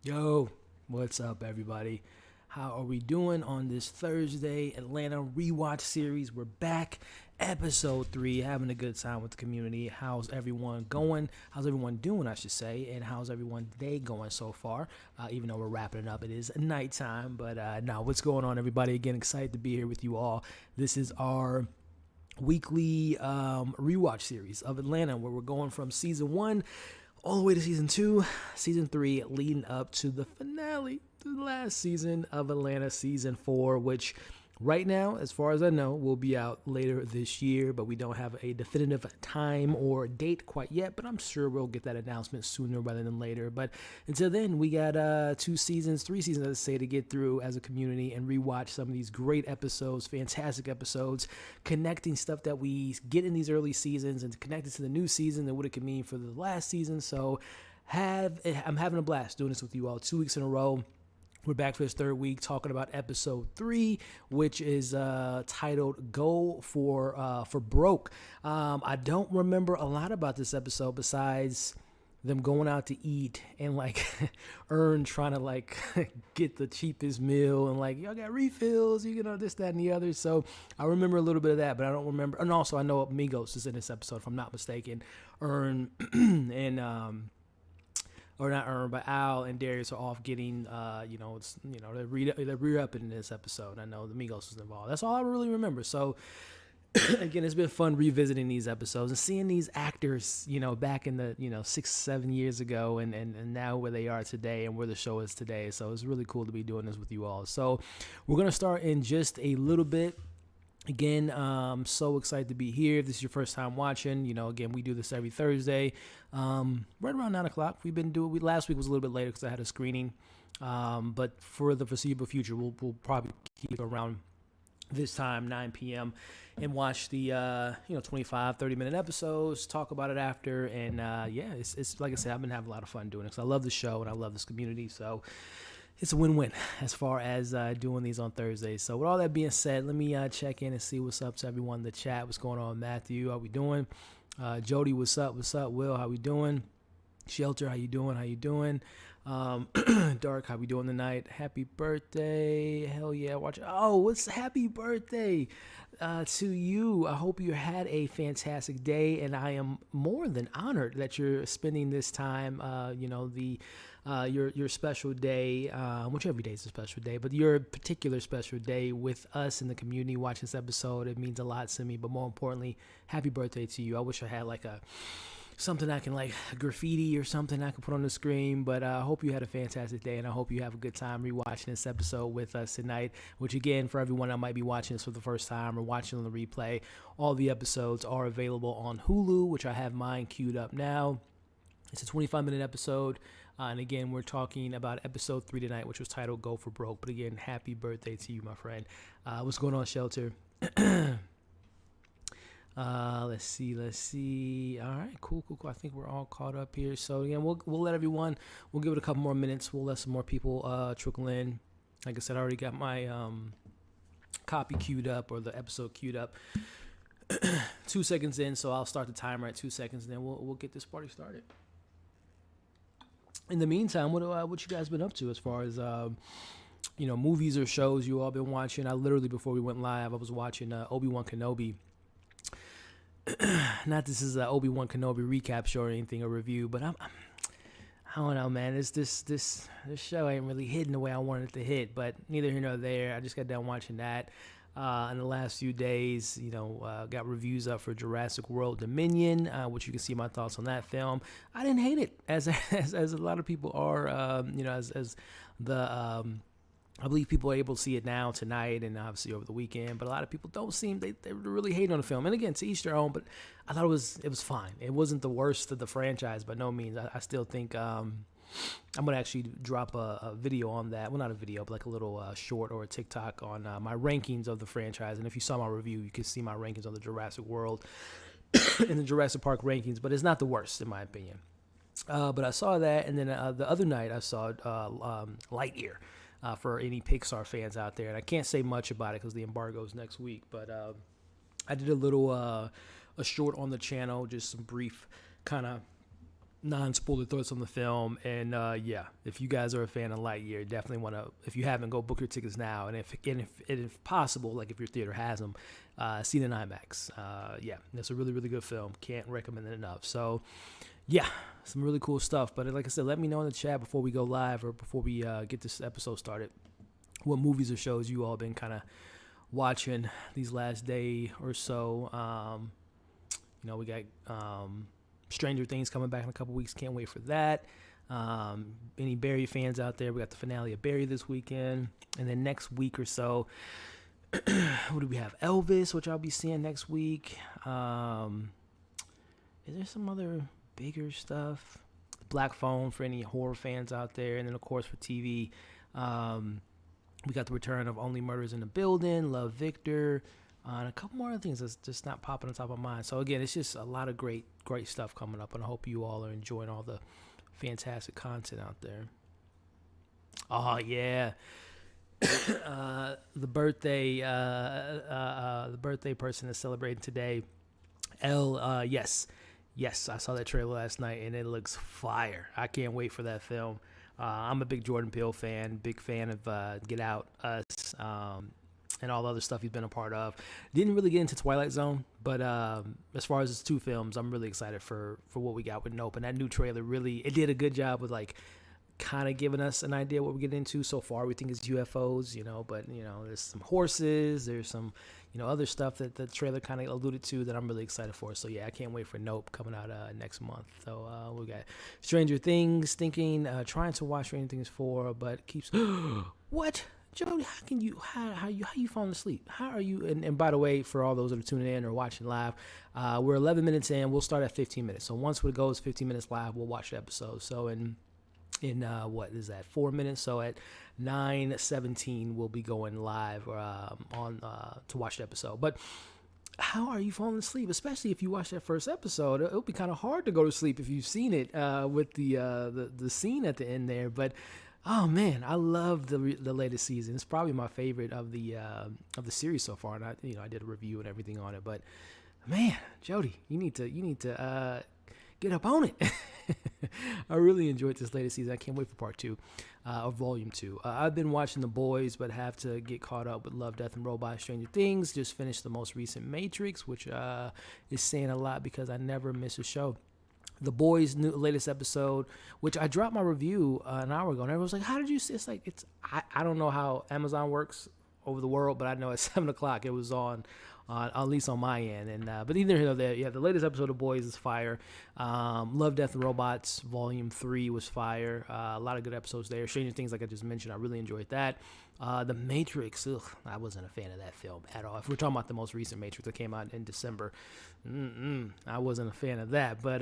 Yo, what's up, everybody? How are we doing on this Thursday Atlanta rewatch series? We're back, episode 3, having a good time with the community. How's everyone going? How's everyone doing, I should say, and how's everyone day going so far? Even though we're wrapping it up, it is nighttime, but now what's going on, everybody? Again, excited to be here with you all. This is our weekly rewatch series of Atlanta, where we're going from season 1 all the way to season 2, season 3, leading up to the finale, the last season of Atlanta, season 4, which right now, as far as I know, will be out later this year, but we don't have a definitive time or date quite yet, but I'm sure we'll get that announcement sooner rather than later. But until then, we got 3 seasons, let's say, to get through as a community and rewatch some of these great episodes, fantastic episodes, connecting stuff that we get in these early seasons and connect it to the new season and what it could mean for the last season. So I'm having a blast doing this with you all 2 weeks in a row. We're back for this third week talking about episode 3, which is titled "Go for Broke." I don't remember a lot about this episode besides them going out to eat and like Earn trying to like get the cheapest meal and like y'all got refills, you know, this, that, and the other. So I remember a little bit of that, but I don't remember. And also I know Migos is in this episode, if I'm not mistaken. Earn and or not Earn, but Al and Darius are off getting, they're re-upping in this episode. I know the Migos was involved. That's all I really remember. So, again, it's been fun revisiting these episodes and seeing these actors, back in the, 6-7 years ago and now where they are today and where the show is today. So it's really cool to be doing this with you all. So we're going to start in just a little bit. Again, so excited to be here. If this is your first time watching, again, we do this every Thursday, right around 9 o'clock. Last week was a little bit later because I had a screening, but for the foreseeable future, we'll probably keep it around this time, 9 p.m., and watch the 25, 30-minute episodes, talk about it after, and it's like I said, I've been having a lot of fun doing it because I love the show and I love this community. So it's a win-win as far as doing these on Thursdays. So with all that being said, let me check in and see what's up to everyone in the chat. What's going on, Matthew? How we doing? Jody, what's up? What's up, Will? How we doing? Shelter, how you doing? How you doing? Dark, how we doing tonight? Happy birthday. Hell yeah. What's happy birthday to you. I hope you had a fantastic day, and I am more than honored that you're spending this time, your special day, which every day is a special day, but your particular special day with us in the community watching this episode. It means a lot to me, but more importantly, happy birthday to you. I wish I had like something I can like graffiti or something I can put on the screen, but I hope you had a fantastic day, and I hope you have a good time rewatching this episode with us tonight, which again, for everyone that might be watching this for the first time or watching on the replay, all the episodes are available on Hulu, which I have mine queued up now. It's a 25-minute episode. And again, we're talking about episode 3 tonight, which was titled "Go for Broke." But again, happy birthday to you, my friend. What's going on, Shelter? Let's see. All right, cool. I think we're all caught up here. So again, we'll let everyone. We'll give it a couple more minutes. We'll let some more people trickle in. Like I said, I already got my copy queued up, or the episode queued up. 2 seconds in, so I'll start the timer at 2 seconds, and then we'll get this party started. In the meantime, what you guys been up to as far as movies or shows you all been watching? I literally, before we went live, I was watching Obi-Wan Kenobi. Not this is an Obi-Wan Kenobi recap show or anything, a review, but I don't know, man. This show ain't really hitting the way I wanted it to hit, but neither here nor there. I just got done watching that. In the last few days, got reviews up for Jurassic World Dominion, which you can see my thoughts on that film. I didn't hate it, as a lot of people are, as the I believe people are able to see it now tonight and obviously over the weekend, but a lot of people don't seem they really hate on the film. And again, to each their own, but I thought it was fine. It wasn't the worst of the franchise by no means. I still think I'm gonna actually drop a video on that. Well, not a video, but like a little short or a TikTok on my rankings of the franchise. And if you saw my review, you can see my rankings on the Jurassic World and the Jurassic Park rankings. But it's not the worst in my opinion. But I saw that, and then the other night I saw Lightyear. For any Pixar fans out there, and I can't say much about it because the embargo is next week. But I did a little a short on the channel, just some brief kind of non-spoiler thoughts on the film. And yeah, if you guys are a fan of Lightyear, definitely want to, if you haven't, go book your tickets now. And if possible, like if your theater has them, see it in IMAX. Yeah, it's a really, really good film. Can't recommend it enough. So yeah, some really cool stuff. But like I said, let me know in the chat before we go live or before we get this episode started, what movies or shows you all been kind of watching these last day or so. We got Stranger Things coming back in a couple weeks. Can't wait for that. Any Barry fans out there, we got the finale of Barry this weekend. And then next week or so, what do we have? Elvis, which I'll be seeing next week. Is there some other bigger stuff? Black Phone for any horror fans out there. And then, of course, for TV, we got the return of Only Murders in the Building, Love, Victor, and a couple more other things that's just not popping on top of mind. So again, it's just a lot of great stuff coming up, and I hope you all are enjoying all the fantastic content out there. Oh yeah, the birthday person is celebrating today. Yes, I saw that trailer last night, and it looks fire. I can't wait for that film. I'm a big Jordan Peele fan, big fan of Get Out, Us, and all the other stuff he's been a part of. Didn't really get into Twilight Zone, but as far as his two films, I'm really excited for what we got with Nope. And that new trailer it did a good job with like kind of giving us an idea what we're getting into. So far, we think it's UFOs, but there's some horses, there's some other stuff that the trailer kind of alluded to that I'm really excited for. So yeah, I can't wait for Nope coming out next month. So we got Stranger Things, trying to watch Stranger Things 4, but keeps what? Jody, how you falling asleep? How are you? And by the way, for all those that are tuning in or watching live, we're 11 minutes in. We'll start at 15 minutes. So once it goes 15 minutes live, we'll watch the episode. So in what is that, 4 minutes? So at 9:17, we'll be going live to watch the episode. But how are you falling asleep? Especially if you watch that first episode, it'll be kind of hard to go to sleep if you've seen it with the scene at the end there. But oh man, I love the latest season. It's probably my favorite of the series so far. And I did a review and everything on it. But man, Jody, you need to get up on it. I really enjoyed this latest season. I can't wait for part 2 of volume 2. I've been watching The Boys, but have to get caught up with Love, Death, and Robots, Stranger Things. Just finished the most recent Matrix, which is saying a lot because I never miss a show. The Boys' latest episode, which I dropped my review an hour ago, and everyone was like, how did you see? It's like, I don't know how Amazon works over the world, but I know at 7 o'clock it was on at least on my end. And but either here or there, yeah, the latest episode of Boys is fire. Love, Death, and Robots Volume 3 was fire. A lot of good episodes there. Stranger Things, like I just mentioned, I really enjoyed that. The Matrix, I wasn't a fan of that film at all. If we're talking about the most recent Matrix that came out in December, I wasn't a fan of that. But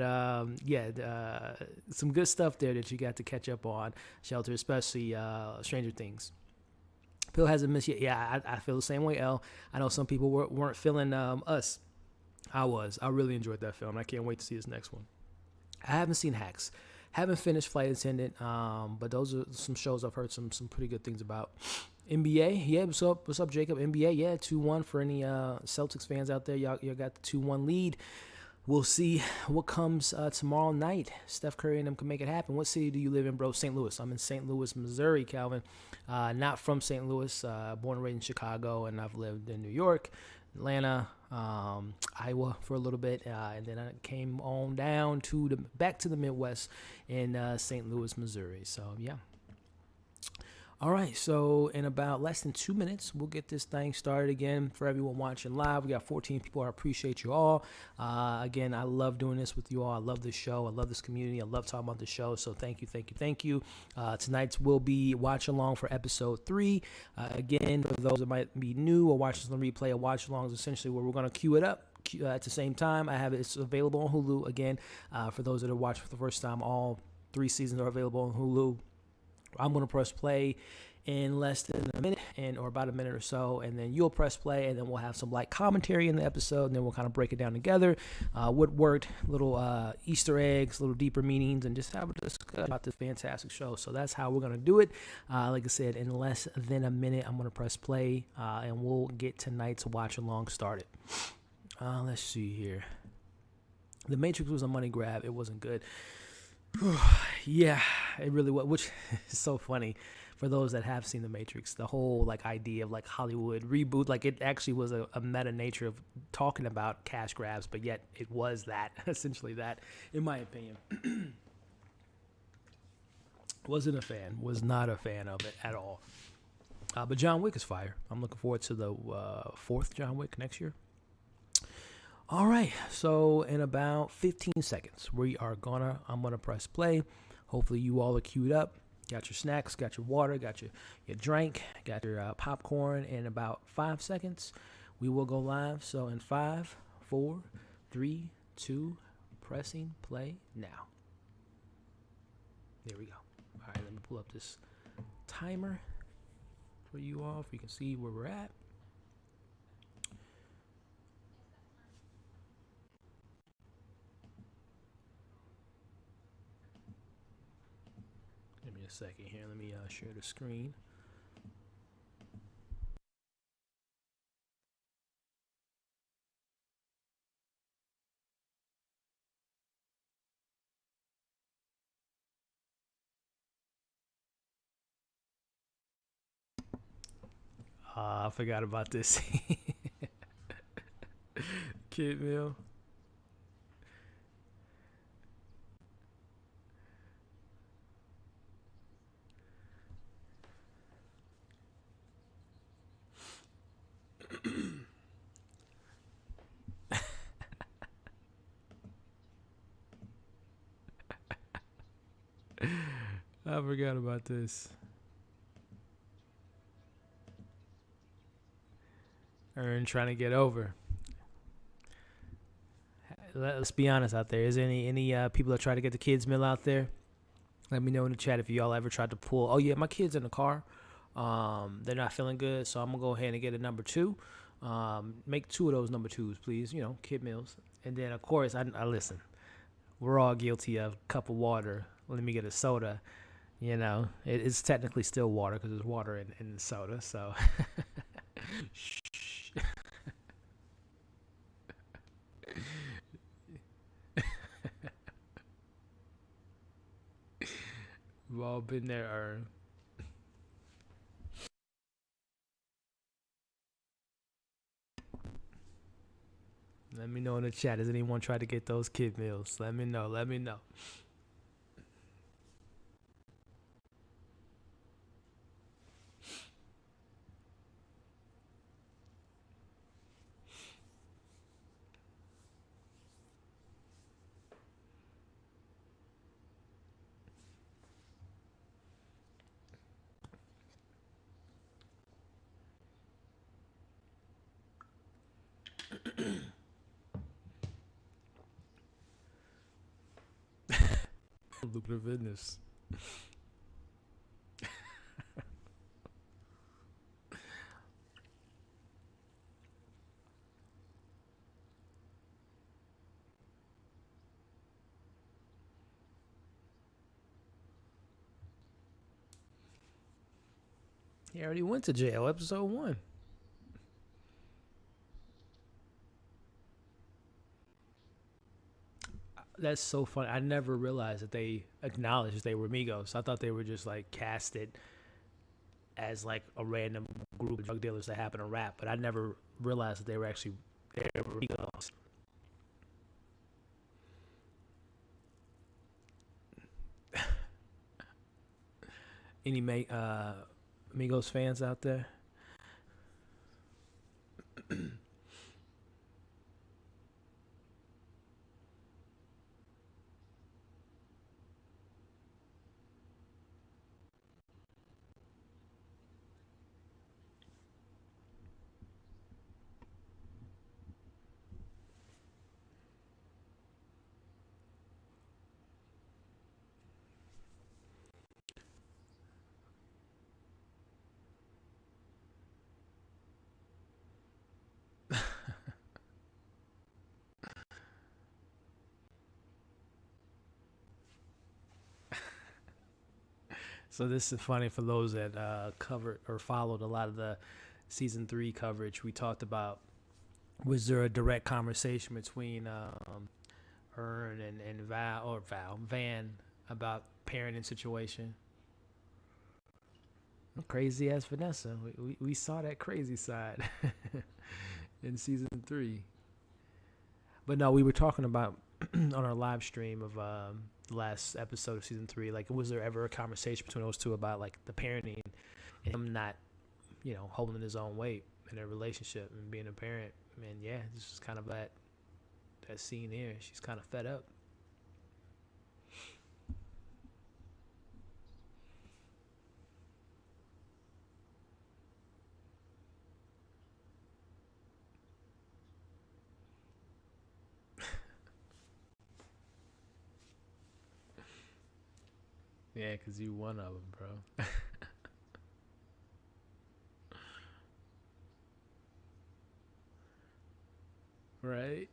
some good stuff there that you got to catch up on, Shelter, especially Stranger Things. Pill hasn't missed yet. Yeah, I feel the same way, L. I know some people weren't feeling Us. I was. I really enjoyed that film. I can't wait to see this next one. I haven't seen Hacks. Haven't finished Flight Attendant, but those are some shows I've heard some pretty good things about. NBA, yeah, what's up, Jacob? NBA, yeah, 2-1 for any Celtics fans out there. Y'all got the 2-1 lead. We'll see what comes tomorrow night. Steph Curry and them can make it happen. What city do you live in, bro? St. Louis. I'm in St. Louis, Missouri, Calvin. Not from St. Louis. Born and raised in Chicago, and I've lived in New York, Atlanta, Iowa for a little bit, and then I came on down back to the Midwest in St. Louis, Missouri. So yeah. All right, so in about less than 2 minutes, we'll get this thing started again. For everyone watching live, we got 14 people. I appreciate you all. Again, I love doing this with you all. I love this show. I love this community. I love talking about the show. So thank you. Tonight's will be watch along for episode 3. Again, for those that might be new or watching on the replay, a watch along is essentially where we're going to queue it up. At the same time, it's available on Hulu. Again, for those that are watching for the first time, all 3 seasons are available on Hulu. I'm going to press play in less than a minute or about a minute or so, and then you'll press play, and then we'll have some light commentary in the episode, and then we'll kind of break it down together, what worked, little Easter eggs, little deeper meanings, and just have a discussion about this fantastic show. So that's how we're going to do it. Like I said, in less than a minute, I'm going to press play, and we'll get tonight's watch along started. Let's see here. The Matrix was a money grab. It wasn't good. Yeah, it really was, which is so funny for those that have seen The Matrix. The whole like idea of like Hollywood reboot, like it actually was a meta nature of talking about cash grabs, but yet it was that essentially that, in my opinion. Wasn't a fan, was not a fan of it at all. But John Wick is fire. I'm looking forward to the fourth John Wick next year. All right, so in about 15 seconds, I'm gonna press play. Hopefully, you all are queued up. Got your snacks, got your water, got your drink, got your popcorn. In about 5 seconds, we will go live. So in 5, 4, 3, 2, pressing play now. There we go. All right, let me pull up this timer for you all, if you can see where we're at. Give me a second here. Let me share the screen. I forgot about this. Kid meal. I forgot about this. Earn trying to get over. Let's be honest out there. Is there any people that try to get the kids meal out there? Let me know in the chat if y'all ever tried to pull. Oh yeah, my kid's in the car. They're not feeling good, so I'm gonna go ahead and get a number two. Make two of those number twos, please. You know, kid meals. And then of course, I listen. We're all guilty of a cup of water. Let me get a soda. You know, it's technically still water because there's water in the soda. So, shh. We've all been there. Let me know in the chat. Has anyone tried to get those kid meals? Let me know. Let me know. Lucrative business. He already went to jail. Episode 1. That's so funny. I never realized that they acknowledged they were Migos. I thought they were just like casted as like a random group of drug dealers that happen to rap, but I never realized that they were actually they were Migos. Any Migos fans out there? So this is funny for those that covered or followed a lot of the season 3 coverage. We talked about, was there a direct conversation between Earn and Val or Val Van about parenting situation. Crazy as Vanessa. We saw that crazy side in season 3. But no, we were talking about on our live stream of the last episode of season 3. Like, was there ever a conversation between those two about like the parenting and him not, holding his own weight in their relationship and being a parent? And yeah, this is kind of that scene here. She's kind of fed up. Yeah, because you one of them, bro. Right?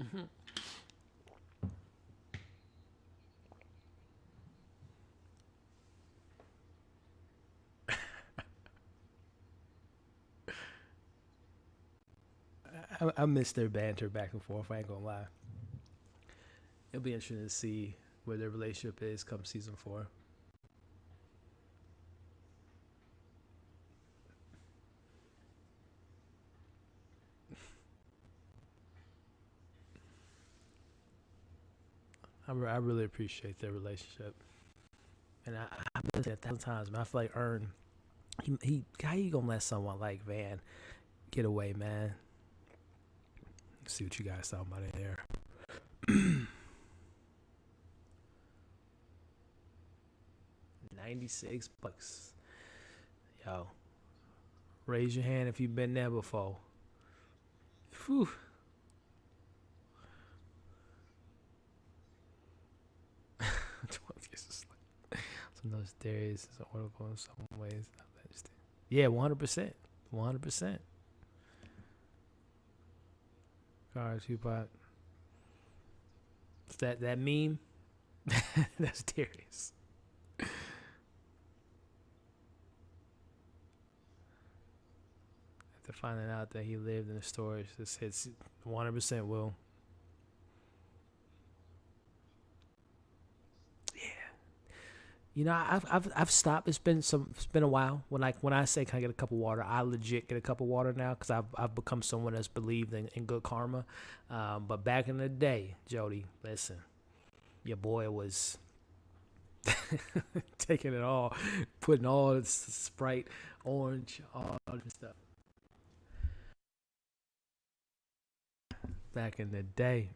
Mm-hmm. I miss their banter back and forth. I ain't gonna lie. It'll be interesting to see where their relationship is come season 4. I really appreciate their relationship, and I've been saying 1,000 times. Man, I feel like Ern, he how you gonna let someone like Van get away, man? Let's see what you guys talking about in there. 96 bucks. Yo, raise your hand if you've been there before. Whew. Some of those Darius is an article in some ways. Yeah, 100%. 100%. Cars, Tupac. It's that meme. That's Darius. After finding out that he lived in the storage, this hits 100% Will. I've stopped. It's been a while. When I say can I get a cup of water, I legit get a cup of water now because I've become someone that's believed in good karma. But back in the day, Jody, listen, your boy was taking it all, putting all this Sprite, orange, all this stuff. Back in the day.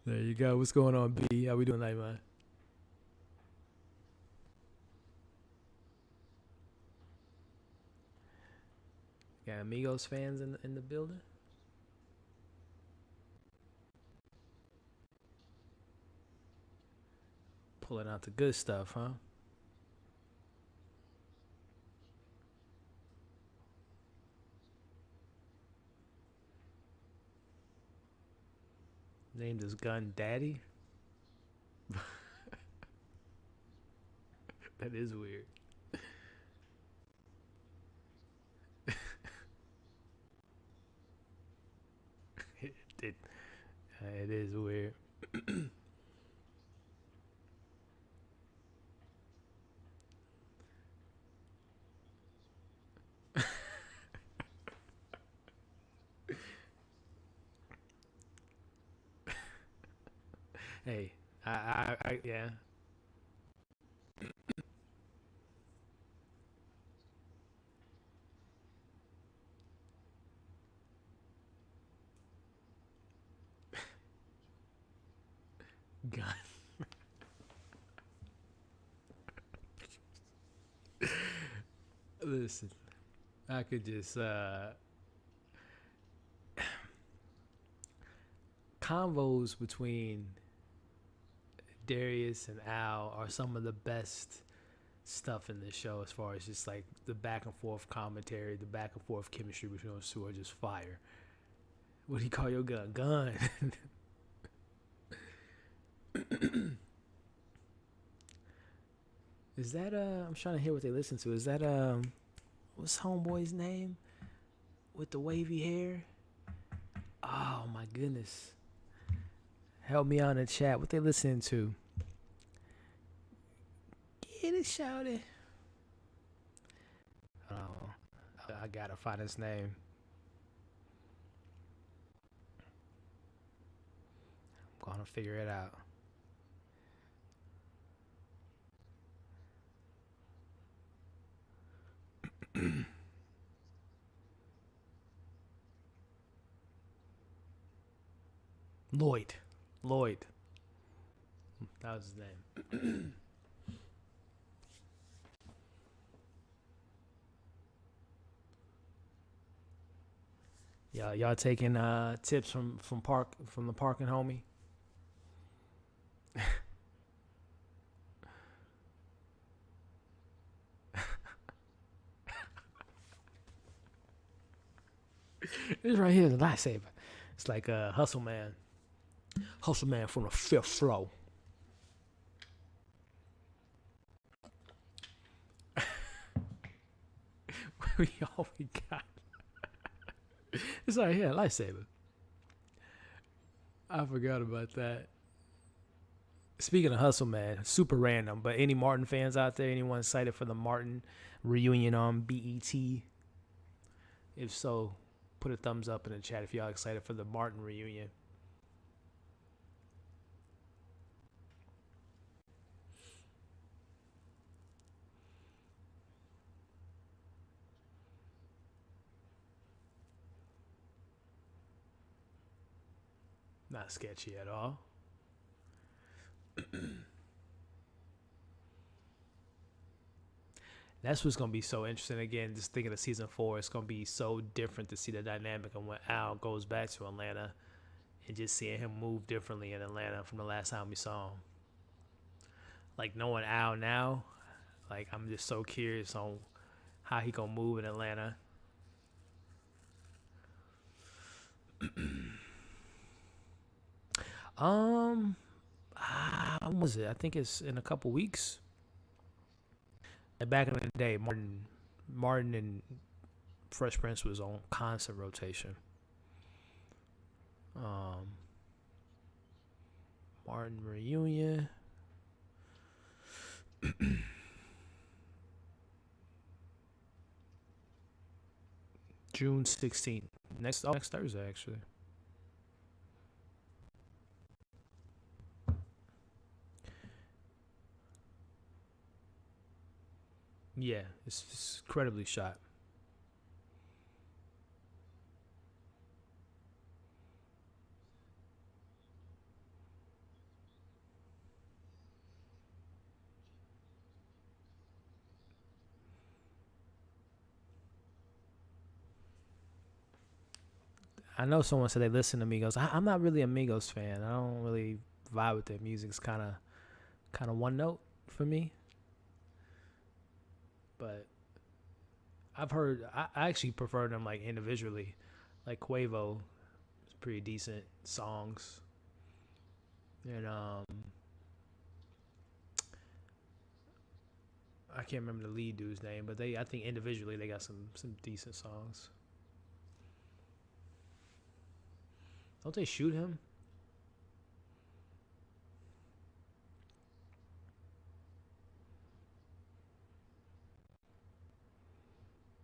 There you go. What's going on, B? How we doing tonight, man? Got Amigos fans in the building? Pulling out the good stuff, huh? Named his gun Daddy? That is weird. it, it, it is weird. Hey, yeah. Gun. Listen, I could just convos between Darius and Al are some of the best stuff in this show as far as just like the back and forth commentary, the back and forth chemistry between those two are just fire. What do you call your gun? Gun. Is that I'm trying to hear what they listen to. Is that what's homeboy's name with the wavy hair? Oh my goodness. Help me out in the chat. What they listening to? Get it, shout it. Oh, I gotta find his name. I'm gonna figure it out. Lloyd. Lloyd. That was his name. Y'all taking tips from the parking homie? This right here is a lightsaber. It's like a hustle man. Hustle man from the fifth floor. We all we got. It's right here, lightsaber. I forgot about that. Speaking of hustle man, super random, but any Martin fans out there? Anyone excited for the Martin reunion on BET? If so, put a thumbs up in the chat if y'all excited for the Martin reunion. Not sketchy at all. That's what's gonna be so interesting. Again, just thinking of season 4, it's gonna be so different to see the dynamic and when Al goes back to Atlanta and just seeing him move differently in Atlanta from the last time we saw him. Like knowing Al now, like I'm just so curious on how he gonna move in Atlanta. When was it? I think it's in a couple weeks. Like back in the day, Martin and Fresh Prince was on constant rotation. Martin reunion. June 16th. Next Thursday, actually. Yeah, it's incredibly shot. I know someone said they listen to Migos. I'm not really a Migos fan. I don't really vibe with their music. It's kind of one note for me. But I actually prefer them like individually. Like Quavo, it's pretty decent songs. And I can't remember the lead dude's name, but I think individually they got some decent songs. Don't they shoot him?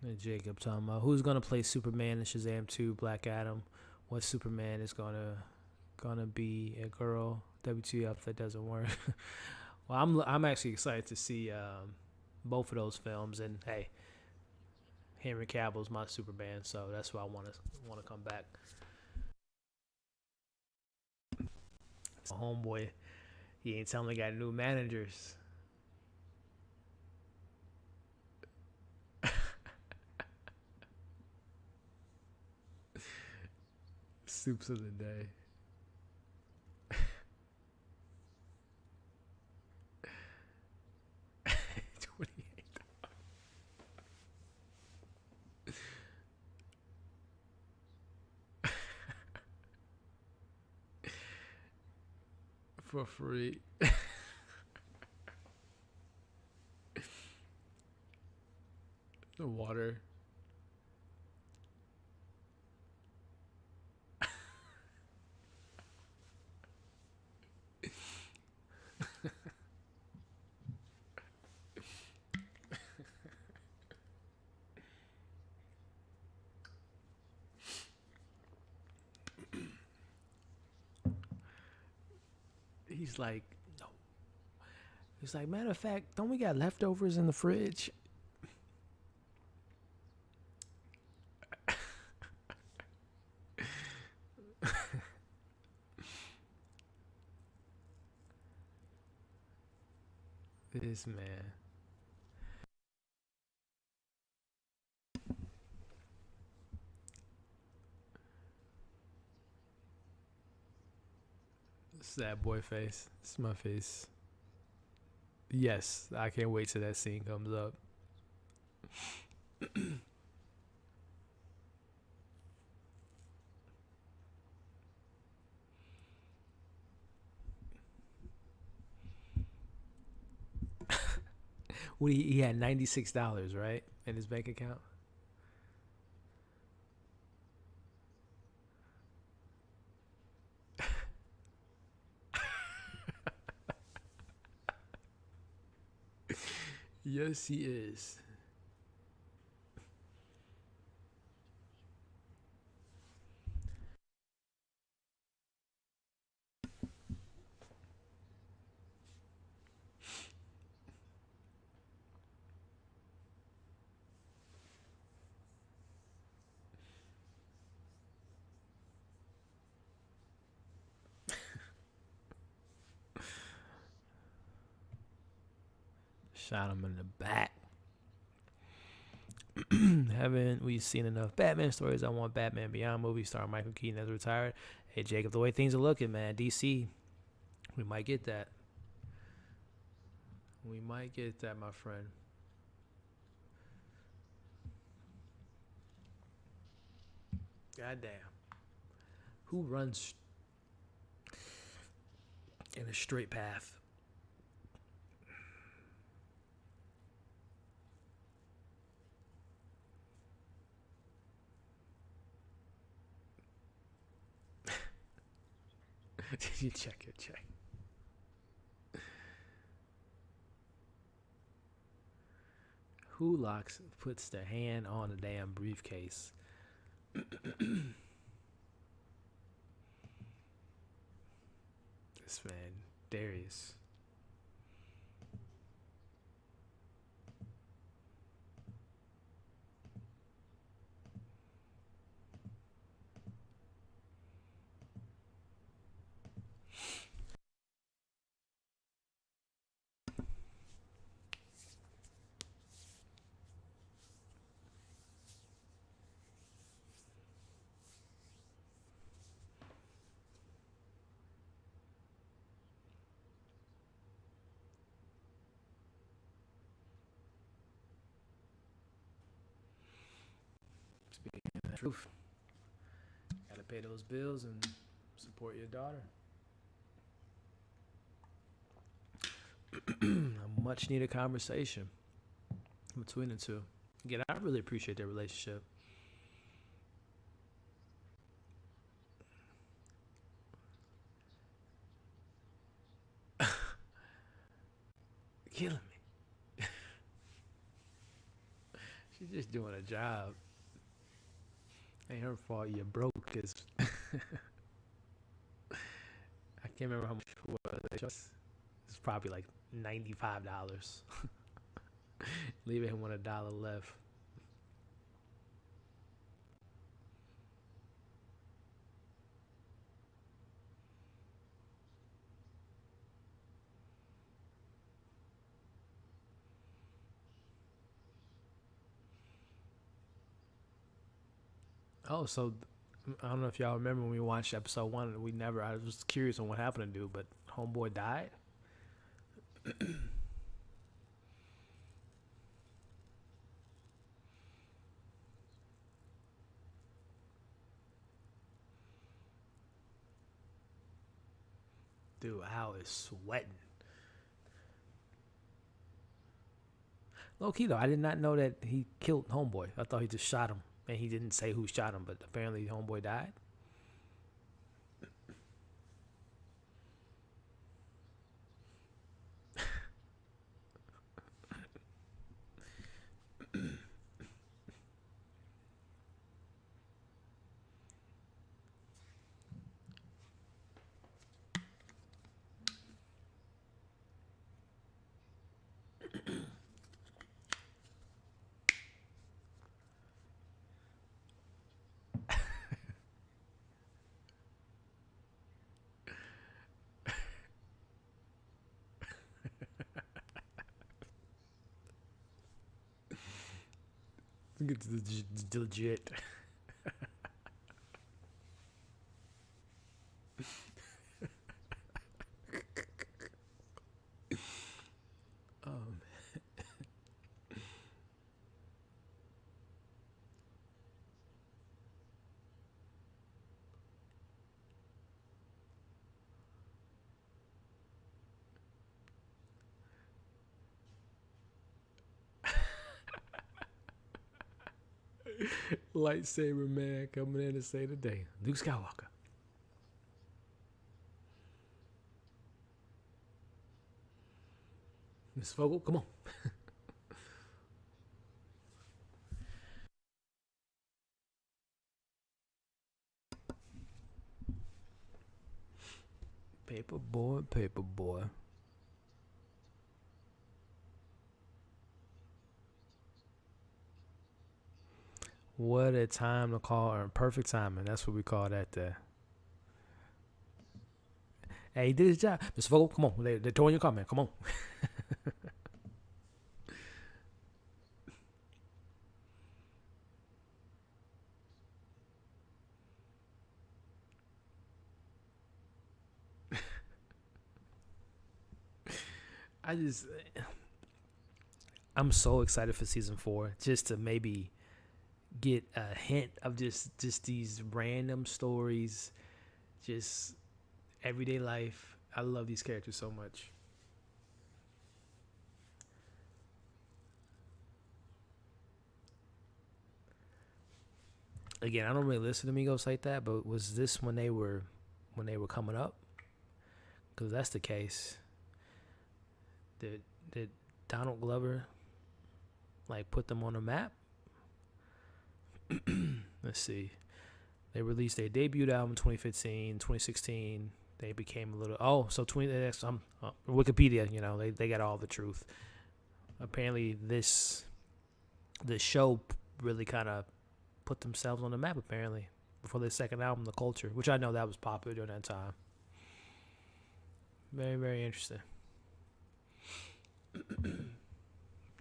And Jacob talking about who's gonna play Superman in Shazam 2, Black Adam. What Superman is gonna be a girl? WTF, that doesn't work. Well, I'm actually excited to see both of those films, and hey, Henry Cavill's my Superman, so that's why I want to come back. My homeboy, he ain't telling me got new managers. Soups of the day. For free. Water. He's like, no. He's like, matter of fact, don't we got leftovers in the fridge? This man. Sad boy face. It's my face. Yes, I can't wait till that scene comes up. When he had $96, right, in his bank account. Yes, he is. Shot him in the back. Haven't we seen enough Batman stories? I want Batman Beyond movie starring Michael Keaton as retired. Hey, Jacob, the way things are looking, man, DC, we might get that. We might get that, my friend. Goddamn. Who runs in a straight path? Did you check it? Check. Who puts their hand on the damn briefcase? This man, Darius. Speaking of the truth, gotta pay those bills and support your daughter. A much needed conversation between the two. Again, I really appreciate their relationship. Killing me. She's just doing a job. Ain't her fault you're broke. Cause I can't remember how much it was. It's probably like $95. Leaving him with $1 left. Oh, so I don't know if y'all remember when we watched episode 1. I was curious on what happened to dude, but homeboy died. Dude, Al is sweating. Low key though, I did not know that he killed Homeboy. I thought he just shot him, and he didn't say who shot him. But apparently, Homeboy died. It's legit. Um, Lightsaber man coming in to say the day. Luke Skywalker. Miss Vogel, come on. Paper boy, paper boy. What a time to call, or perfect timing. That's what we call that there. Hey, he did his job. Mr. Vogel, come on. They're throwing your comment. Come on. I just, I'm so excited for season 4, just to maybe get a hint of just these random stories, just everyday life. I love these characters so much. Again, I don't really listen to Migos like that, but was this when they were coming up? Because that's the case. Did Donald Glover like put them on the map? Let's see. They released their debut album 2015, 2016. They became a little. Oh, so 20. Wikipedia. They got all the truth. Apparently, this show really kind of put themselves on the map. Apparently, before their second album, The Culture, which I know that was popular during that time. Very, very interesting.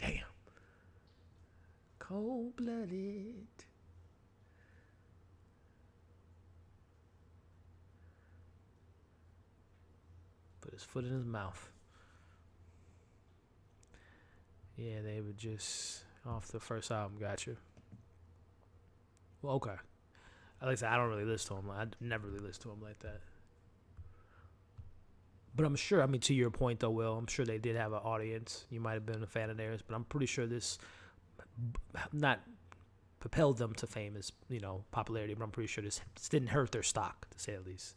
Damn. Cold blooded. Put his foot in his mouth. Yeah, they were just off the first album. Gotcha. Well, okay. Like I said, I don't really listen to him. I never really listen to him like that. But I'm sure, I mean, to your point though, Will, I'm sure they did have an audience. You might have been a fan of theirs, but I'm pretty sure this not propelled them to fame as, popularity, but I'm pretty sure this didn't hurt their stock, to say the least.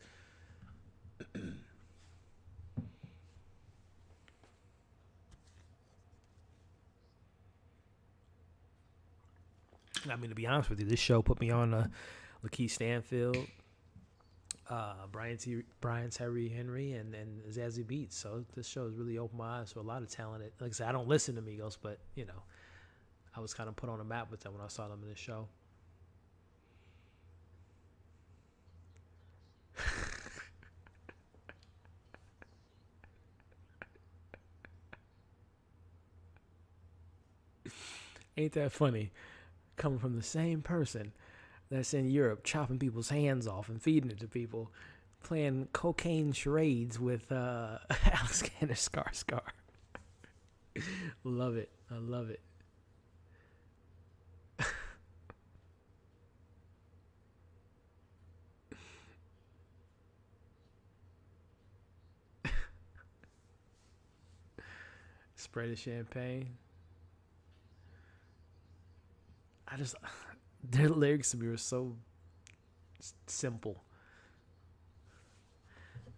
I mean, to be honest with you, this show put me on Lakeith Stanfield, Brian Tyree Henry, and Zazie Beetz. So this show has really opened my eyes to a lot of talented. Like I said, I don't listen to Migos, but I was kind of put on a map with them when I saw them in this show. Ain't that funny? Coming from the same person that's in Europe chopping people's hands off and feeding it to people, playing cocaine charades with Alexander Skarsgård. Love it. I love it. Spray the champagne. I just their lyrics to me were so simple.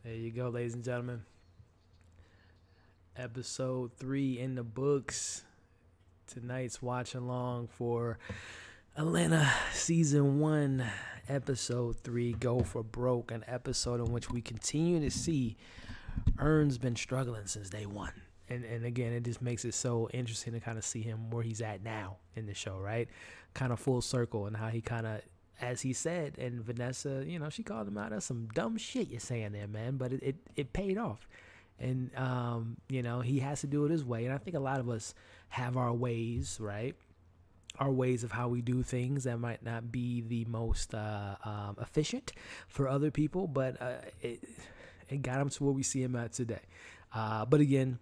There you go, ladies and gentlemen. Episode 3 in the books. Tonight's watch along for Atlanta season 1, episode 3, Go for Broke, an episode in which we continue to see Earn's been struggling since day one. And again, it just makes it so interesting to kind of see him where he's at now in the show, right? Kind of full circle, and how he kind of, as he said, and Vanessa, she called him out. That's some dumb shit you're saying there, man. But it paid off. And, he has to do it his way. And I think a lot of us have our ways, right? Our ways of how we do things that might not be the most efficient for other people. But it got him to where we see him at today. But again,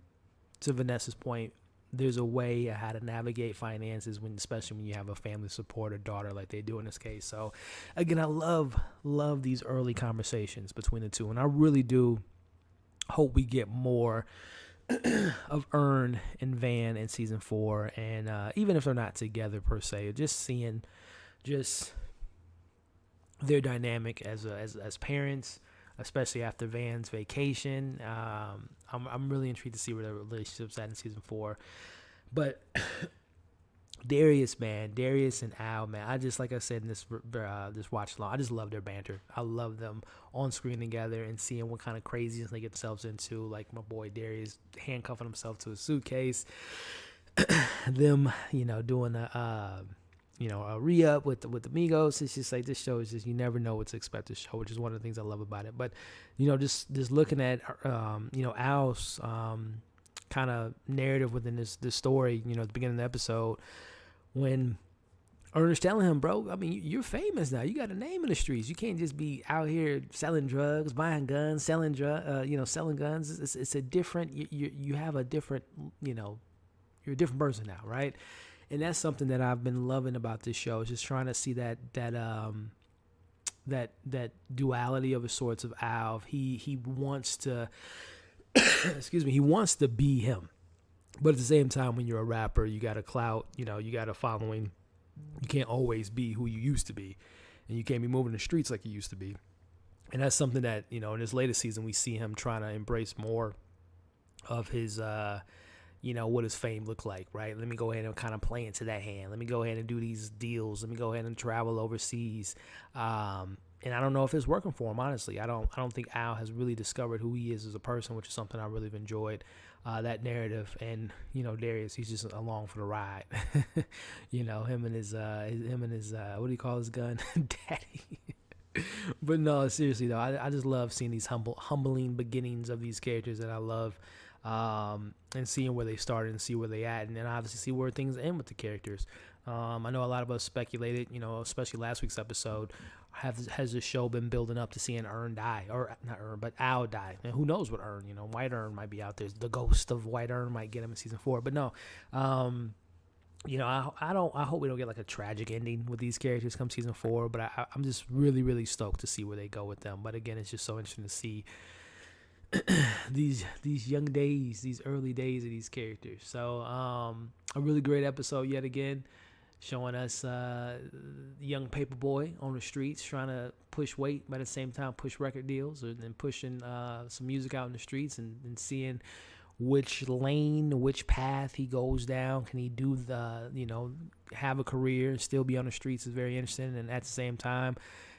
to Vanessa's point, there's a way how to navigate finances, especially when you have a family support or daughter like they do in this case. So again, I love these early conversations between the two. And I really do hope we get more of Earn and Van in season 4. And even if they're not together per se, just seeing their dynamic as parents, especially after Van's vacation. I'm really intrigued to see where their relationship's at in season 4. But Darius and Al, man, I just, like I said in this watch along, I just love their banter. I love them on screen together and seeing what kind of craziness they get themselves into. Like my boy Darius handcuffing himself to a suitcase. Them, doing a re-up with the Migos. It's just like, this show is just, you never know what to expect this show, which is one of the things I love about it. But, just looking at, Al's kind of narrative within this story, at the beginning of the episode, when Ernest telling him, bro, I mean, you're famous now. You got a name in the streets. You can't just be out here selling drugs, buying guns, selling guns. It's a different, you have a different, you're a different person now, right? And that's something that I've been loving about this show, is just trying to see that duality of a sorts of Al. He wants to, he wants to be him. But at the same time, when you're a rapper, you got a clout, you got a following. You can't always be who you used to be. And you can't be moving the streets like you used to be. And that's something that, in this latest season, we see him trying to embrace more of his, what his fame look like, right? Let me go ahead and kind of play into that hand. Let me go ahead and do these deals. Let me go ahead and travel overseas. And I don't know if it's working for him, honestly. I don't think Al has really discovered who he is as a person, which is something I really have enjoyed, that narrative. And, Darius, he's just along for the ride. Him and his what do you call his gun? Daddy. But no, seriously though, I just love seeing these humbling beginnings of these characters that I love. And seeing where they started and see where they at, and then obviously see where things end with the characters. I know a lot of us speculated, especially last week's episode, has the show been building up to seeing Earn die, or not Earn, but Al die? And who knows what Earn, White Earn might be out there. The ghost of White Earn might get him in season 4, but no. I hope we don't get like a tragic ending with these characters come season 4, but I'm just really, really stoked to see where they go with them. But again, it's just so interesting to see these young days, these early days of these characters. So a really great episode yet again, showing us young Paperboy on the streets trying to push weight, but at the same time push record deals, and pushing some music out in the streets, and seeing which lane, which path he goes down. Can he do have a career and still be on the streets is very interesting. And at the same time,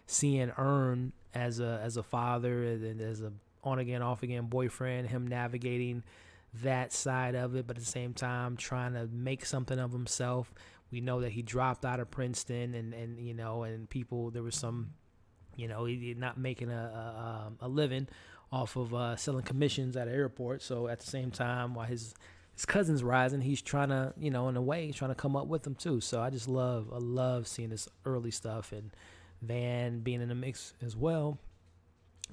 seeing Earn as a father and as a on again, off again boyfriend, him navigating that side of it, but at the same time trying to make something of himself. We know that he dropped out of Princeton, and people, there was some, he not making a living off of selling commissions at an airport. So at the same time, while his cousin's rising, he's trying to, in a way, he's trying to come up with them too. So I love seeing this early stuff, and Van being in the mix as well,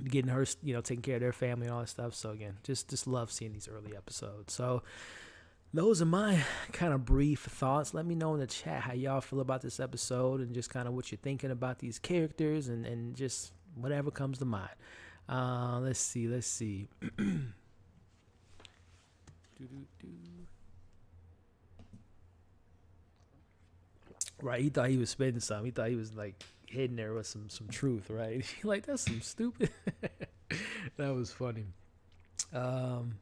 getting her, taking care of their family and all that stuff. So again, just love seeing these early episodes. So those are my kind of brief thoughts. Let me know in the chat how y'all feel about this episode, and just kind of what you're thinking about these characters, and just whatever comes to mind. Let's see. Right, he thought he was spitting something. He thought he was like hitting there with some truth, right? Like that's some stupid. That was funny. Um,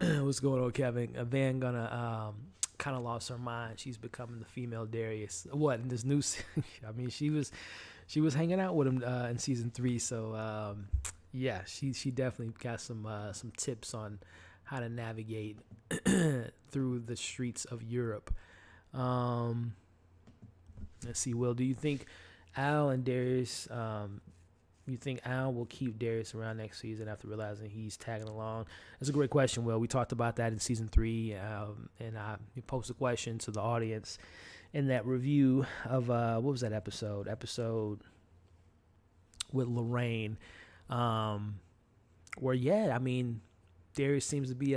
what's going on, Kevin? Van gonna kind of lost her mind. She's becoming the female Darius. What in this new? I mean, she was hanging out with him in season 3. So yeah, she definitely got some tips on how to navigate through the streets of Europe. Let's see, Will, do you think Al and Darius, you think Al will keep Darius around next season after realizing he's tagging along? That's a great question, Will. We talked about that in season 3, and I posted a question to the audience in that review of, what was that episode? Episode with Lorraine, where, yeah, I mean, Darius seems to be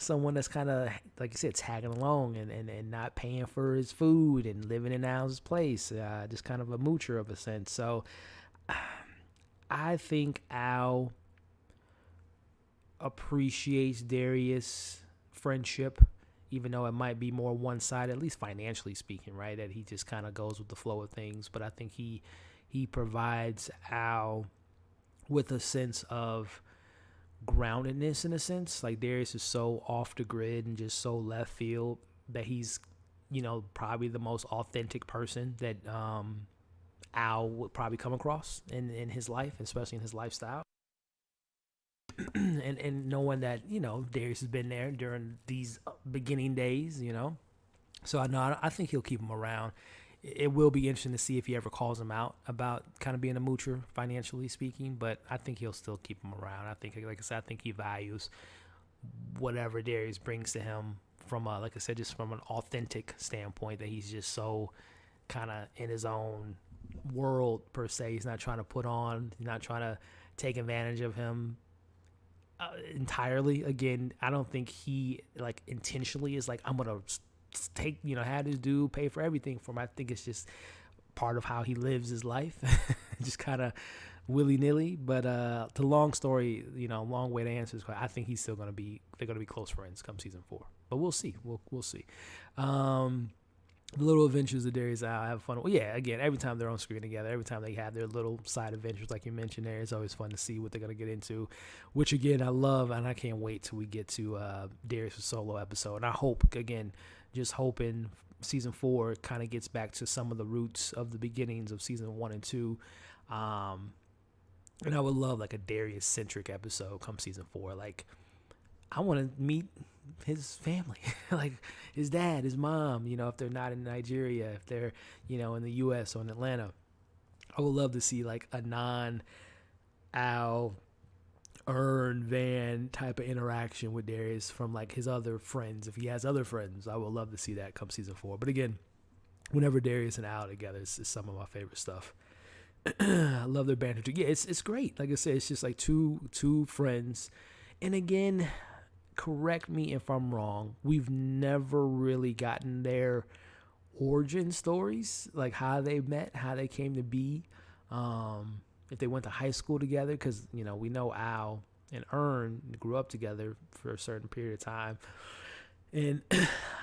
someone that's kind of, like you said, tagging along and not paying for his food and living in Al's place, just kind of a moocher of a sense. So I think Al appreciates Darius' friendship, even though it might be more one-sided, at least financially speaking, right? That he just kind of goes with the flow of things. But I think he provides Al with a sense of groundedness, in a sense. Like Darius is so off the grid and just so left field that he's, probably the most authentic person that Al would probably come across in his life, especially in his lifestyle. and knowing that, Darius has been there during these beginning days, So I think he'll keep him around. It will be interesting to see if he ever calls him out about kind of being a moocher, financially speaking, but I think he'll still keep him around. I think, like I said, I think he values whatever Darius brings to him from, like I said, just from an authentic standpoint, that he's just so kind of in his own world, per se. He's not trying to put on, he's not trying to take advantage of him entirely. Again, I don't think he, like, intentionally is like, I'm going to take, have this dude pay for everything for him. I think it's just part of how he lives his life, just kind of willy-nilly. But the long story, long way to answer this question, I think he's still they're going to be close friends come season 4. But we'll see. We'll see. The little adventures of Darius and Al, have fun. Well, yeah, again, every time they're on screen together, every time they have their little side adventures, like you mentioned there, it's always fun to see what they're going to get into, which, again, I love, and I can't wait till we get to Darius' solo episode. And I hope, again, just hoping season 4 kind of gets back to some of the roots of the beginnings of season 1 and 2. And I would love, like, a Darius-centric episode come season 4. Like, I want to meet his family, like his dad, his mom, if they're not in Nigeria, if they're, in the U.S. or in Atlanta. I would love to see, like, a non-Al, Earn, Van type of interaction with Darius from, like, his other friends. If he has other friends, I would love to see that come season 4. But again, whenever Darius and Al together, is some of my favorite stuff. I love their banter too. Yeah, it's great. Like I said, it's just like two friends. And again, correct me if I'm wrong, we've never really gotten their origin stories, like how they met, how they came to be, if they went to high school together, because we know Al and Earn grew up together for a certain period of time, and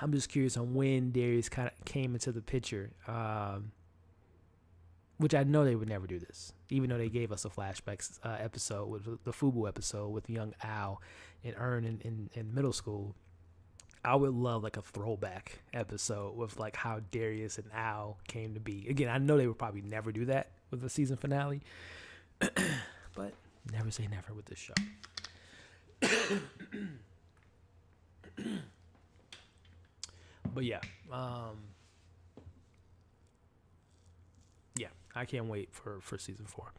I'm just curious on when Darius kind of came into the picture, which I know they would never do this, even though they gave us a flashback episode with the Fubu episode with young Al and Earn in middle school. I would love, like, a throwback episode with, like, how Darius and Al came to be. Again, I know they would probably never do that with the season finale, but never say never with this show. But yeah, I can't wait for season 4.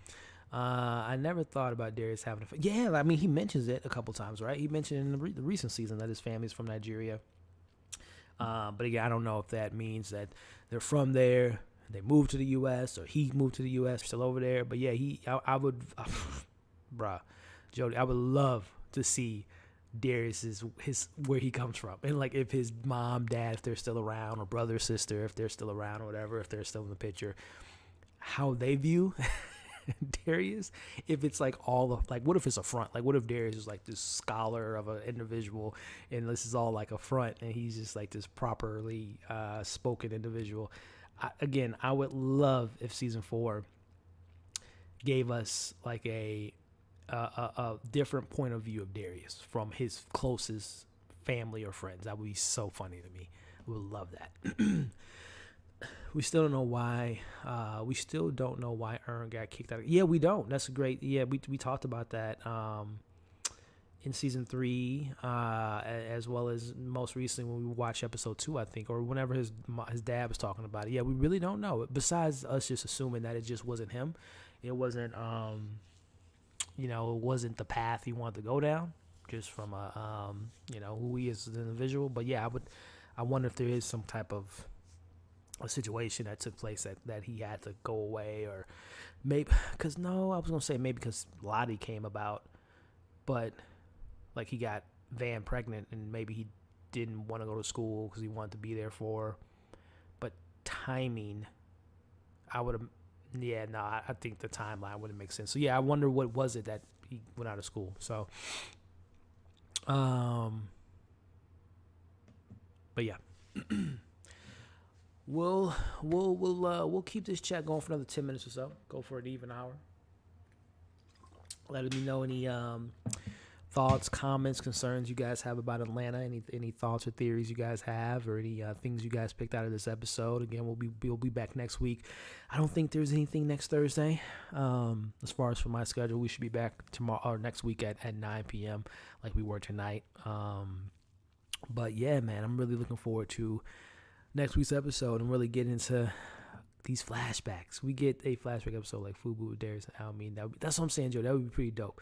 I never thought about Darius having a... Yeah, I mean, he mentions it a couple times, right? He mentioned in the recent season that his family's from Nigeria. But again, I don't know if that means that they're from there, they moved to the U.S., or he moved to the U.S., still over there. But yeah, I would... bruh, Jody, I would love to see Darius where he comes from, and, like, if his mom, dad, if they're still around, or brother, sister, if they're still around, or whatever, if they're still in the picture, how they view Darius, if it's like all of like, what if it's a front? Like, what if Darius is like this scholar of an individual, and this is all like a front, and he's just like this properly spoken individual? I would love if season 4 gave us like a different point of view of Darius from his closest family or friends. That would be so funny to me. I would love that. We still don't know why. We still don't know why Ern got kicked out. Yeah, we don't. That's a great. Yeah, we talked about that in season 3, as well as most recently when we watched episode 2, I think, or whenever his dad was talking about it. Yeah, we really don't know. Besides us just assuming that it just wasn't him. It wasn't. It wasn't the path he wanted to go down, just from who he is as an individual. But yeah, I wonder if there is some type of a situation that took place that he had to go away, or maybe I was gonna say maybe because Lottie came about, but like he got Van pregnant and maybe he didn't want to go to school because he wanted to be there for her. But timing, I think the timeline wouldn't make sense. So yeah, I wonder what was it that he went out of school. So, but yeah. We'll keep this chat going for another 10 minutes or so. Go for an even hour. Let me know any thoughts, comments, concerns you guys have about Atlanta. Any thoughts or theories you guys have, or any things you guys picked out of this episode. Again, we'll be back next week. I don't think there's anything next Thursday. As far as for my schedule, we should be back tomorrow or next week at 9 p.m. like we were tonight. But yeah, man, I'm really looking forward to next week's episode and really get into these flashbacks. We get a flashback episode like Fubu with Darius and Almin. That's what I'm saying, Joe. That would be pretty dope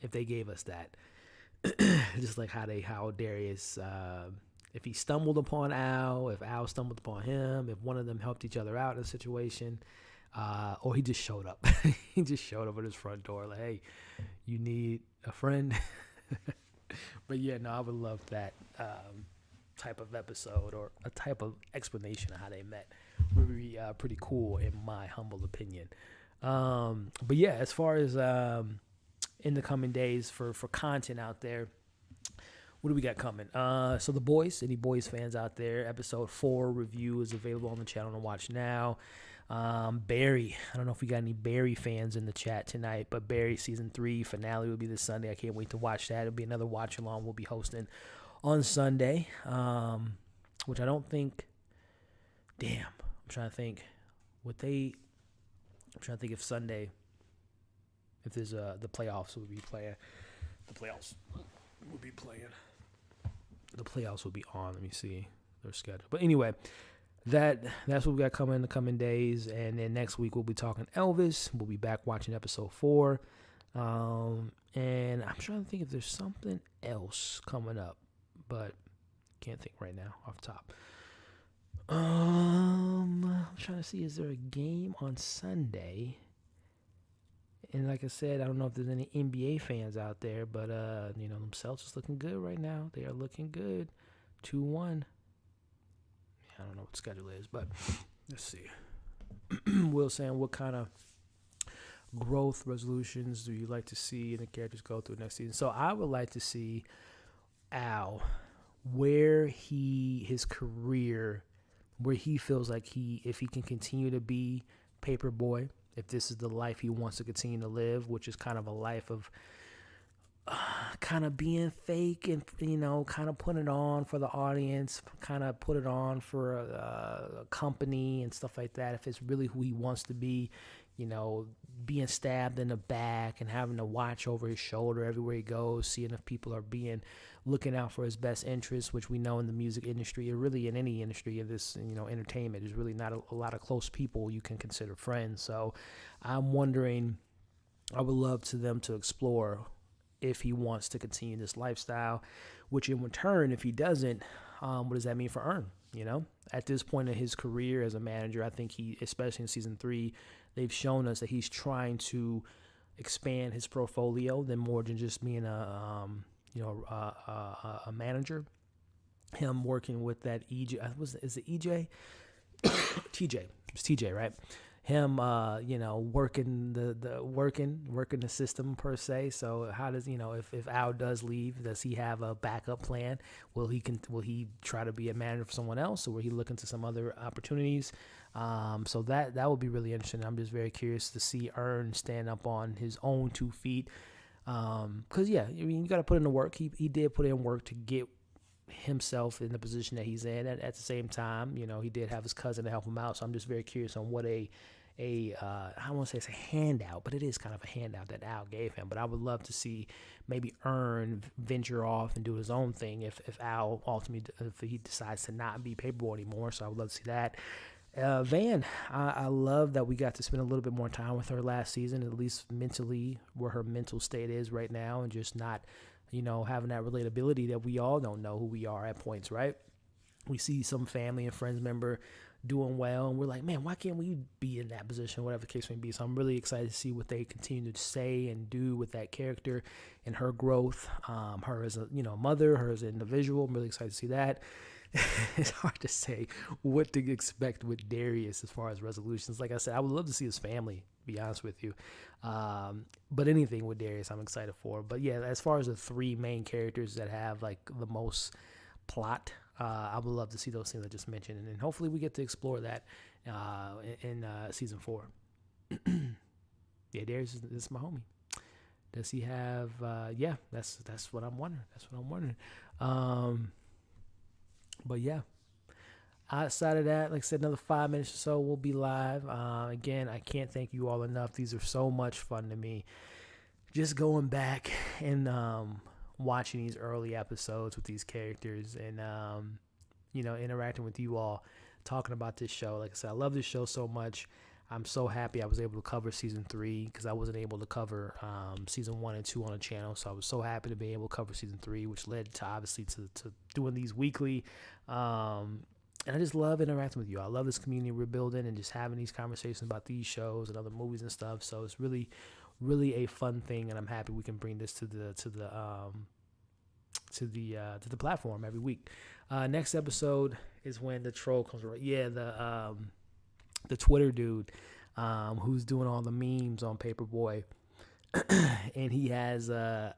if they gave us that. Just like how Darius, if he stumbled upon Al, if Al stumbled upon him, if one of them helped each other out in a situation, or he just showed up. He just showed up at his front door like, hey, you need a friend? But yeah, no, I would love that type of episode or a type of explanation of how they met. Would be pretty cool in my humble opinion. But yeah, as far as in the coming days for content out there, what do we got coming? So the Boys, any Boys fans out there, episode 4 review is available on the channel to watch now. Barry, I don't know if we got any Barry fans in the chat tonight, but Barry season 3 finale will be this Sunday. I can't wait to watch that. It'll be another watch along we'll be hosting on Sunday, which I don't think. Damn, I'm trying to think. If Sunday, if there's the playoffs will be playing. The playoffs will be playing. The playoffs will be on. Let me see their schedule. But anyway, that's what we got coming in the coming days. And then next week we'll be talking Elvis. We'll be back watching episode 4. And I'm trying to think if there's something else coming up, but can't think right now off the top. I'm trying to see, is there a game on Sunday? And like I said, I don't know if there's any NBA fans out there, but them Celtics looking good right now. They are looking good. 2-1. I don't know what the schedule is, but let's see. Will saying, what kind of growth resolutions do you like to see in the characters go through next season? So I would like to see Al, where his career, where he feels like if he can continue to be Paperboy, if this is the life he wants to continue to live, which is kind of a life of kind of being fake and, kind of putting it on for the audience, kind of put it on for a company and stuff like that. If it's really who he wants to be, being stabbed in the back and having to watch over his shoulder everywhere he goes, seeing if people are looking out for his best interests, which we know in the music industry, or really in any industry of this, entertainment, there's really not a lot of close people you can consider friends. So I'm wondering, I would love to them to explore if he wants to continue this lifestyle, which in return, if he doesn't, what does that mean for Ern? At this point in his career as a manager, I think especially in season 3, they've shown us that he's trying to expand his portfolio than more than just being a manager. Him working with that EJ, is it EJ? TJ. It's TJ, right? him, working working the system per se. So how does, if Al does leave, does he have a backup plan? Will he try to be a manager for someone else, or will he look into some other opportunities? So that would be really interesting. I'm just very curious to see Earn stand up on his own 2 feet. Cause yeah, I mean, you got to put in the work. He did put in work to get himself in the position that he's in. At the same time, he did have his cousin to help him out. So I'm just very curious on what I don't want to say it's a handout, but it is kind of a handout that Al gave him. But I would love to see maybe Earn venture off and do his own thing if Al ultimately, if he decides to not be Paperboy anymore. So I would love to see that. Van, I love that we got to spend a little bit more time with her last season, at least mentally, where her mental state is right now, and just not, having that relatability that we all don't know who we are at points, right? We see some family and friends member doing well, and we're like, man, why can't we be in that position, whatever the case may be? So I'm really excited to see what they continue to say and do with that character and her growth, her as a mother, her as an individual. I'm really excited to see that. It's hard to say what to expect with Darius as far as resolutions. Like I said, I would love to see his family, to be honest with you. But anything with Darius, I'm excited for. But yeah, as far as the 3 main characters that have like the most plot, I would love to see those things I just mentioned. And hopefully we get to explore that in season 4. Yeah, Darius is my homie. Does he have, yeah, that's what I'm wondering. That's what I'm wondering. But yeah, outside of that, like I said, another 5 minutes or so, we'll be live. Again, I can't thank you all enough. These are so much fun to me. Just going back and watching these early episodes with these characters and, interacting with you all, talking about this show. Like I said, I love this show so much. I'm so happy I was able to cover season 3 because I wasn't able to cover season 1 and 2 on the channel. So I was so happy to be able to cover season 3, which led to obviously to doing these weekly. And I just love interacting with you. I love this community we're building and just having these conversations about these shows and other movies and stuff. So it's really, really a fun thing, and I'm happy we can bring this to the platform every week. Next episode is when the troll comes around. Yeah, the Twitter dude who's doing all the memes on Paperboy. And he has, I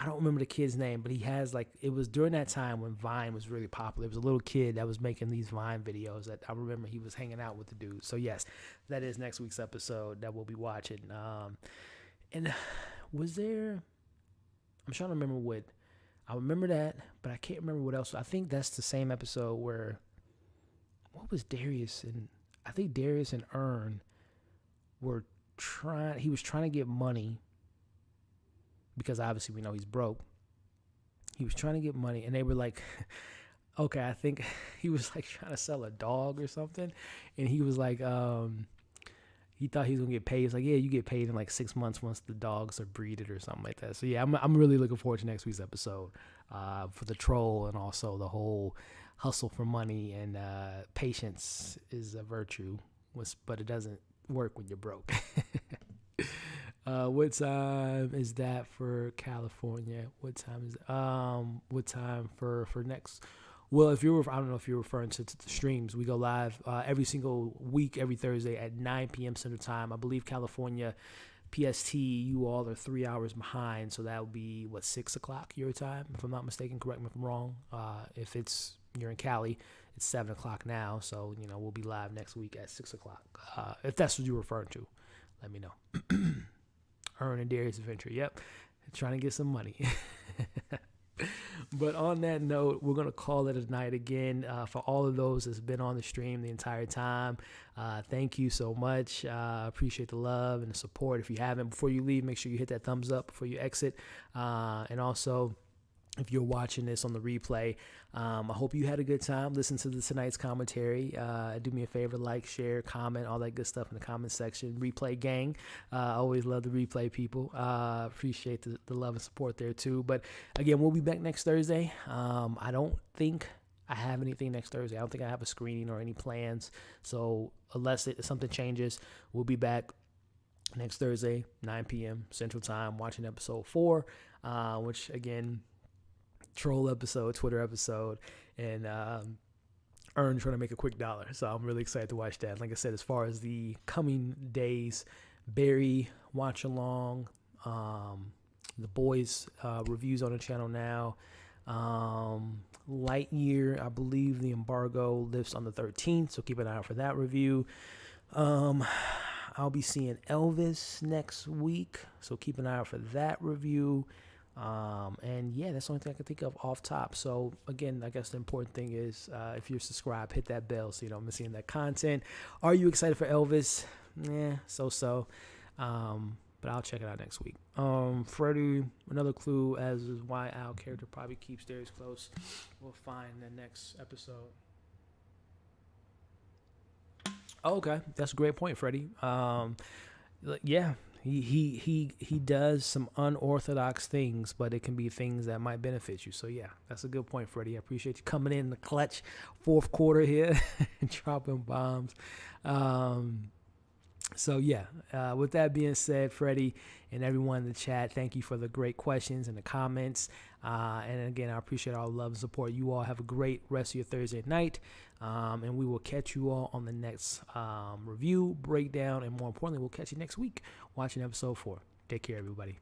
don't remember the kid's name, but he has it was during that time when Vine was really popular. There was a little kid that was making these Vine videos that I remember he was hanging out with the dude. So yes, that is next week's episode that we'll be watching. And was there, I'm trying to remember I remember that, but I can't remember what else. I think that's the same episode where, what was Darius and I think Darius and Earn he was trying to get money because obviously we know he's broke. He was trying to get money and they were like, okay, I think he was trying to sell a dog or something. And he was like, he thought he was gonna get paid. He's like, yeah, you get paid in 6 months once the dogs are breeded or something like that. So yeah, I'm really looking forward to next week's episode for the troll and also the whole hustle for money and patience is a virtue, but it doesn't work when you're broke. What time is that for California? What time is what time for next? Well, I don't know if you're referring to the streams. We go live every single week, every Thursday at 9 p.m. Central Time. I believe California PST, you all are 3 hours behind, so that would be 6 o'clock your time, if I'm not mistaken. Correct me if I'm wrong. If you're in Cali, it's 7 o'clock now, so we'll be live next week at 6 o'clock. If that's what you're referring to, let me know. Earn and Darius Adventure. Yep, trying to get some money. But on that note, we're going to call it a night again. For all of those that's been on the stream the entire time, thank you so much. Appreciate the love and the support. If you haven't, before you leave, make sure you hit that thumbs up before you exit. And also, if you're watching this on the replay, I hope you had a good time. Listen to tonight's commentary. Do me a favor, share, comment, all that good stuff in the comment section. Replay gang. I always love the replay people. Appreciate the love and support there too. But again, we'll be back next Thursday. I don't think I have anything next Thursday. I don't think I have a screening or any plans. So unless something changes, we'll be back next Thursday, 9 p.m. Central Time, watching episode 4, which again, troll episode, Twitter episode, and earn trying to make a quick dollar. So I'm really excited to watch that. Like I said, as far as the coming days, Barry watch along, the boys reviews on the channel now. Lightyear, I believe the embargo lifts on the 13th, so keep an eye out for that review. I'll be seeing Elvis next week, so keep an eye out for that review. And yeah, that's the only thing I can think of off top. So again, I guess the important thing is if you're subscribed, hit that bell so you don't miss any of that content. Are you excited for Elvis? Yeah, so. But I'll check it out next week. Freddie, another clue as is why our character probably keeps Darius close. We'll find the next episode. Oh, okay, that's a great point, Freddie. Yeah, he does some unorthodox things, but it can be things that might benefit you. So yeah, that's a good point, Freddie. I appreciate you coming in the clutch, fourth quarter here, and dropping bombs. So yeah, with that being said, Freddie and everyone in the chat, thank you for the great questions and the comments. And again, I appreciate all the love and support. You all have a great rest of your Thursday night. And we will catch you all on the next review, breakdown, and more importantly, we'll catch you next week watching episode 4. Take care, everybody.